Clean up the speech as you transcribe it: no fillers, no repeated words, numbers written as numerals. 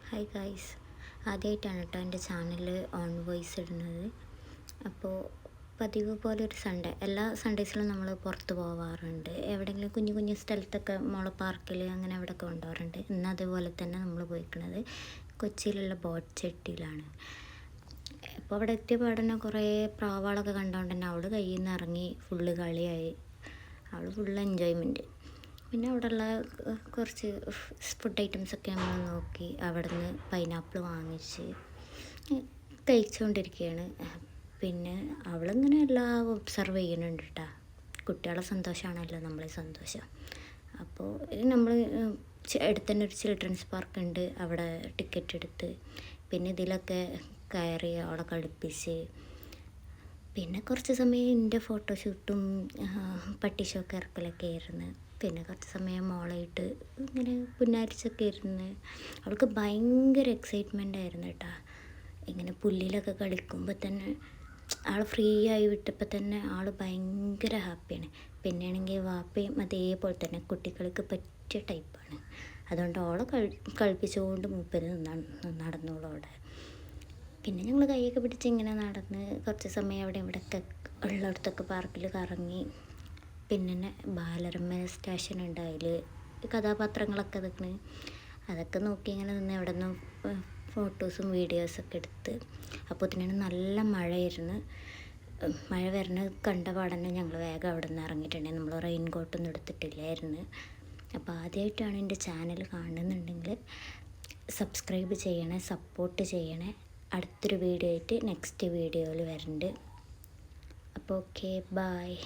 Hi guys, ആദ്യമായിട്ടാണ് കേട്ടോ എൻ്റെ ചാനൽ ഓൺ വോയിസ് ഇടുന്നത്. അപ്പോൾ പതിവ് പോലെ ഒരു സൺഡേ, എല്ലാ സൺഡേസിലും നമ്മൾ പുറത്ത് പോവാറുണ്ട്. എവിടെയെങ്കിലും കുഞ്ഞു കുഞ്ഞു സ്ഥലത്തൊക്കെ മോളെ പാർക്കിൽ അങ്ങനെ അവിടെയൊക്കെ കൊണ്ടുപോകാറുണ്ട്. ഇന്ന് അതുപോലെ തന്നെ നമ്മൾ പോയിക്കുന്നത് കൊച്ചിയിലുള്ള ബോട്ട് ചെട്ടിയിലാണ്. അപ്പോൾ അവിടെ എത്തിയ പാടന്നെ കുറേ പ്രാവാളൊക്കെ കണ്ടുകൊണ്ട് തന്നെ അവൾ കയ്യിൽ നിന്ന് ഇറങ്ങി ഫുള്ള് കളിയായി. അവൾ ഫുള്ള് എൻജോയ്മെൻറ്റ്. പിന്നെ അവിടെയുള്ള കുറച്ച് ഫുഡ് ഐറ്റംസൊക്കെ നമ്മൾ നോക്കി. അവിടെ നിന്ന് പൈനാപ്പിൾ വാങ്ങിച്ച് കഴിച്ചുകൊണ്ടിരിക്കുകയാണ്. പിന്നെ അവളിങ്ങനെ എല്ലാം ഒബ്സർവ് ചെയ്യുന്നുണ്ട് കേട്ടോ. കുട്ടികളെ സന്തോഷമാണല്ലോ നമ്മളെ സന്തോഷം. അപ്പോൾ നമ്മൾ അടുത്ത് തന്നെ ഒരു ചിൽഡ്രൻസ് പാർക്ക് ഉണ്ട്. അവിടെ ടിക്കറ്റ് എടുത്ത് പിന്നെ ഇതിലൊക്കെ കയറി അവിടെ കളിപ്പിച്ച് പിന്നെ കുറച്ച് സമയം എൻ്റെ ഫോട്ടോഷൂട്ടും പട്ടിഷോക്ക് ഇറക്കലൊക്കെ ആയിരുന്നു. പിന്നെ കുറച്ച് സമയം മോളായിട്ട് ഇങ്ങനെ പുന്നാരിച്ചൊക്കെ ഇരുന്ന് അവൾക്ക് ഭയങ്കര എക്സൈറ്റ്മെൻ്റ് ആയിരുന്നു കേട്ടോ. ഇങ്ങനെ പുല്ലിലൊക്കെ കളിക്കുമ്പോൾ തന്നെ ആൾ ഫ്രീ ആയി വിട്ടപ്പോൾ തന്നെ ആൾ ഭയങ്കര ഹാപ്പിയാണ്. പിന്നെയാണെങ്കിൽ വാപ്പയും അതേപോലെ തന്നെ കുട്ടികൾക്ക് പറ്റിയ ടൈപ്പാണ്. അതുകൊണ്ട് ഓളെ കളിപ്പിച്ചുകൊണ്ട് മൂപ്പര് നടന്നോളൂ അവിടെ. പിന്നെ ഞങ്ങൾ കൈയൊക്കെ പിടിച്ച് ഇങ്ങനെ നടന്ന് കുറച്ച് സമയം അവിടെ ഇവിടെയൊക്കെ ഉള്ളിടത്തൊക്കെ പാർക്കിൽ കറങ്ങി. പിന്നെ ബാലരമ സ്റ്റേഷൻ ഉണ്ട്, അതിൽ കഥാപാത്രങ്ങളൊക്കെ നിൽക്കണ്. അതൊക്കെ നോക്കി ഇങ്ങനെ നിന്ന് അവിടെ നിന്ന് ഫോട്ടോസും വീഡിയോസൊക്കെ എടുത്ത്. അപ്പോൾ തന്നെ നല്ല മഴയായിരുന്നു. മഴ വരുന്നത് കണ്ട പാടന്നെ ഞങ്ങൾ വേഗം അവിടെ നിന്ന് ഇറങ്ങിയിട്ടുണ്ടെങ്കിൽ നമ്മൾ റെയിൻ കോട്ടൊന്നും എടുത്തിട്ടില്ലായിരുന്നു. അപ്പോൾ ആദ്യമായിട്ടാണ് എൻ്റെ ചാനൽ കാണുന്നുണ്ടെങ്കിൽ സബ്സ്ക്രൈബ് ചെയ്യണേ, സപ്പോർട്ട് ചെയ്യണേ. അടുത്തൊരു വീഡിയോ ആയിട്ട് നെക്സ്റ്റ് വീഡിയോയിൽ വരുന്നുണ്ട്. അപ്പോൾ ഓക്കെ, ബായ്.